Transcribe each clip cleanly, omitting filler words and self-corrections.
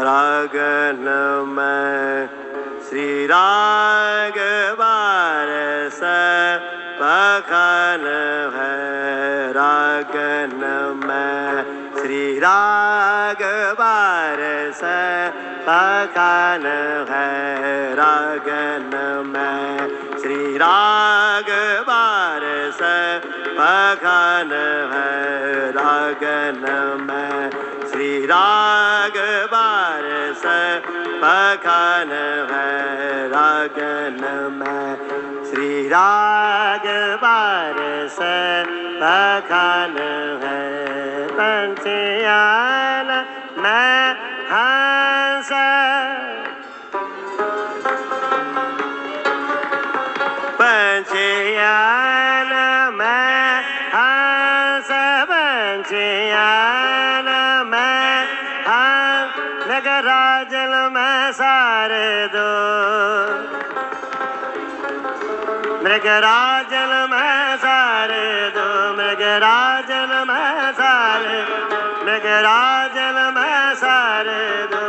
रागन में श्री राग बारस पखन है। रागन में श्री राग बारस पखन है। रागन में श्री राग बारस पखन है। रागन में श्री राग बारस पखन है। रागन में श्री राग बारस पखन है। पंछियान में हंस पंछियान में हंस पंछियान में हंस मृगराजन में सारे दो मृगराजन में सारे दो मृगराजन में सारे मृगराजन में सारे दो।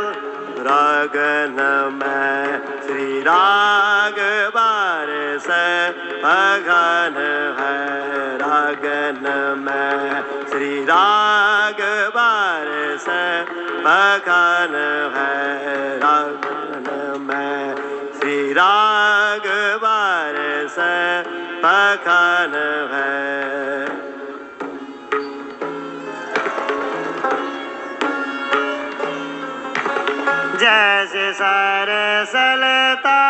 रागन में श्री राग बारस पखन है। रागन में श्री राग बारस पखन है। रागन में श्री राग बारस पखन है। जैसे सरसलता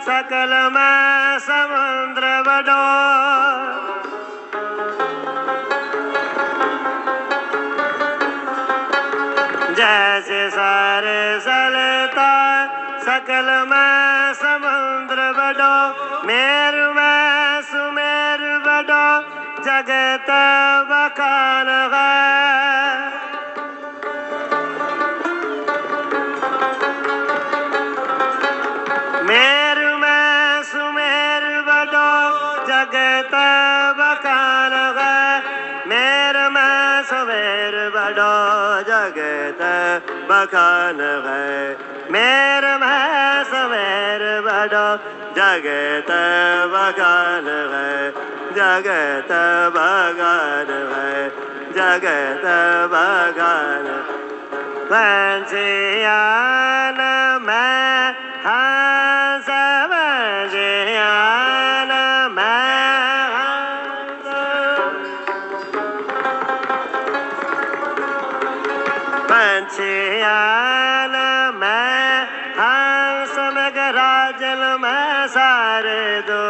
सकल में समुद्र बड़ो जैसे सरसलता सकल में समुद्र बड़ो मेरु में सुमेरु बड़ो जगत बखान है। मेरु में सुमेरु बड़ो जगत बखान है। मेरु में सुमेरु बड़ो जगत बखान है। मेरु में सुमेरु बड़ो जगत बखान है। जगत बखान है। जगत बखान पंछियान में हंस पंछियान में हंस पंछियान में हंस मृगराजन में सारे दो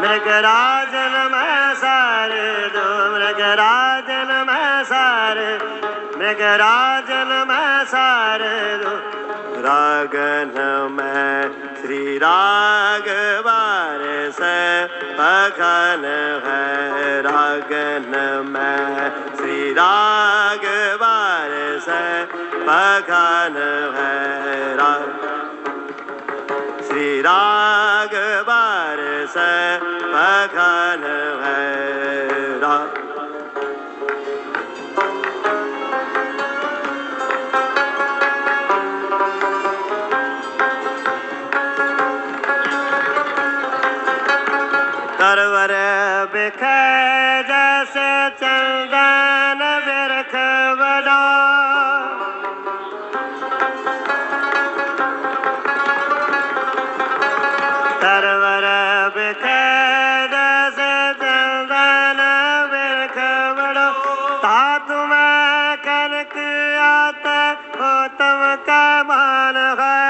मृगराजन में सारे दो मृगराजन में सारे मृगराजन में सारे दो। रागन में श्री राग बारस पखन है। रागन में श्री राग बारस पखन है। श्री राग बारस पखन है। तरवर बिखै जैसे चंदन बिरख बड़ो तरवर बिखै जैसे चंदन बिरख बड़ो तातु में कनक आता हो तम का मान है।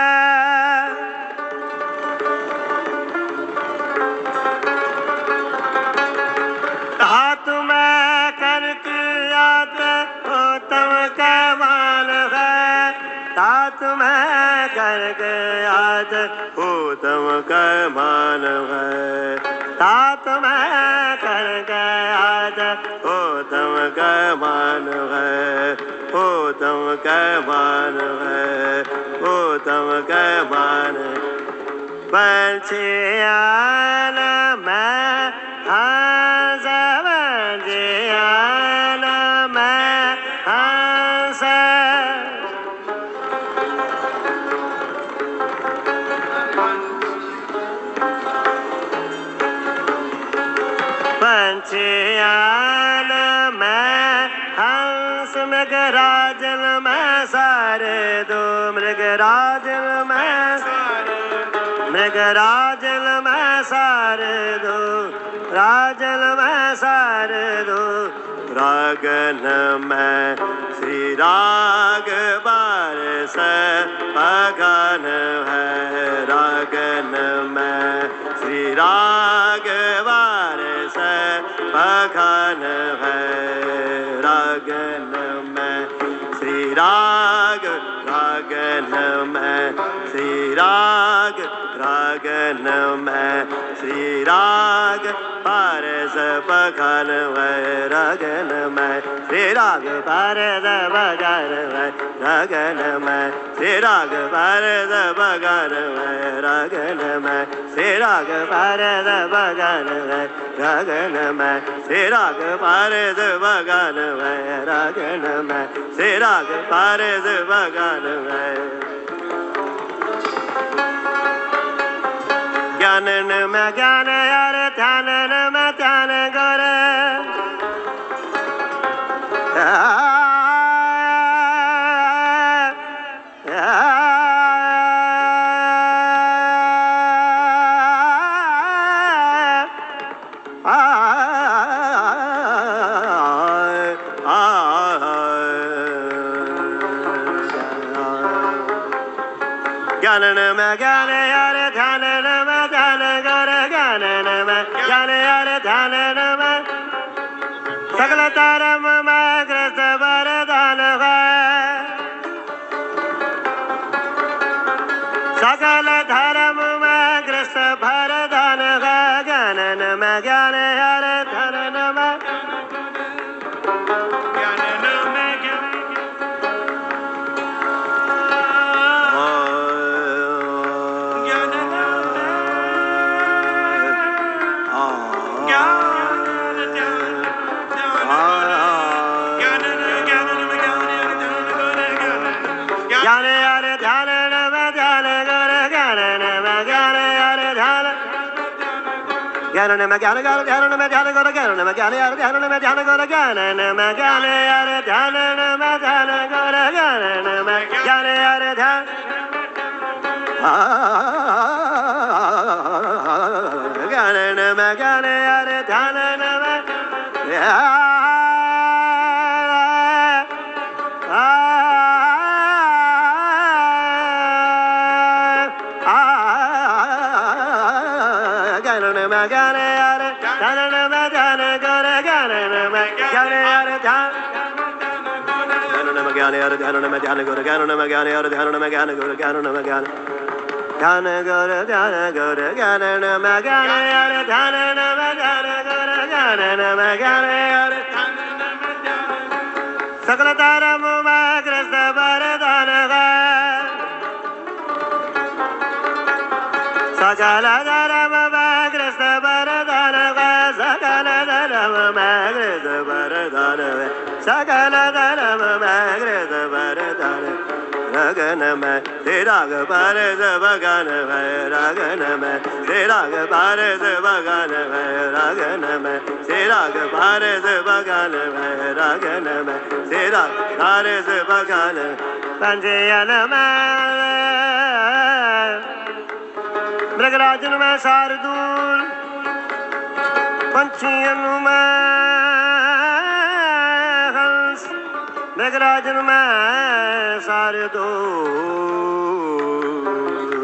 धातु में कनक आता हो तम का मान है। धातु में कनक आता हो तम का मान है। धातु में कनक आता हो तम का मान है, उत्तम का मान है, उत्तम का मान। पंछियान मैं हंस, पंछियान मैं हंस, पंछियान मैं हंस, मृगराजन मैं सारे दो, मृगराजन मैं, मृगराजन मैं सारे दो, राजन मैं सारे दो। रागन मैं श्री राग बारस पगन है, रागन मैं श्री राग बारस पगन है, रागन मैं श्री राग, रागन मैं श्री राग, रागन मैं श्री राग पारस पगन है, रागन मैं श्री राग पारस पगन है, रागन मैं श्री राग पारस पगन है, रागन मैं श्री राग पारस पगन है, रागन मैं श्री राग पारस पगन है, रागन मैं श्री राग पारस पगन है। ज्ञानन में ज्ञान यार, ध्यानन में ध्यान करे, ज्ञानन में ज्ञान यार, ध्यानन में ध्यान करे, ज्ञानन में ज्ञान यार, ध्यानन में सकल धर्म में ग्रस्त वरदान है, सकल धर्म में ग्रस्त वरदान है, ज्ञानन में ज्ञान यार, ध्यानन में, ज्ञानन में ज्ञान, ज्ञान यार ध्यान में ध्यान करे, ज्ञानन में ज्ञान यार ध्यान, ज्ञानन में ज्ञान कर, ध्यान में ध्यान करे, ज्ञानन में ज्ञान यार, ध्यान में ध्यान करे, ज्ञानन में ज्ञान यार, ध्यानन में ध्यान करे, ज्ञानन में ज्ञान यार ध्यान, ज्ञानन में ज्ञान यार, ध्यानन में ज्ञानन में ज्ञान यार, ध्यानन में ध्यान करे, ज्ञानन में ज्ञान यार ध्यान, ज्ञानन में ज्ञान यार, ध्यानन में ध्यान करे, ज्ञानन में ज्ञान यार, ध्यानन में ज्ञान करे, ज्ञानन में ज्ञान, ध्यान करे, ध्यान करे, ज्ञानन में ज्ञान यार, ध्यानन में ध्यान करे, ज्ञानन में ज्ञान यार, सकल धर्म में ग्रस्त वरदान है, सकल धर्म में ग्रस्त वरदान है, सकल धर्म में ग्रस्त वरदान है, सकल धर्म में ग्रस्त वरदान, रागन में श्री राग पारस पगन है, रागन में श्री राग पारस पगन है, रागन में श्री राग पारस पगन है, रागन में श्री राग पारस पगन, पंछियन में मृगराजन में शार्दूल, पंछियन में हंस, मृगराजन में शार्दूल,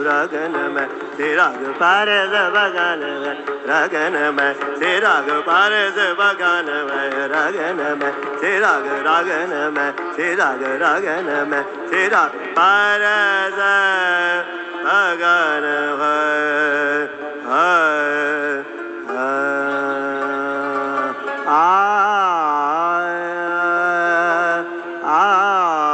रागन में श्री राग पारस पगन है, रागन में श्री राग पारस पगन है, रागन में श्री राग, रागन में श्री राग, रागन में श्री राग पारस पगन है। Ram.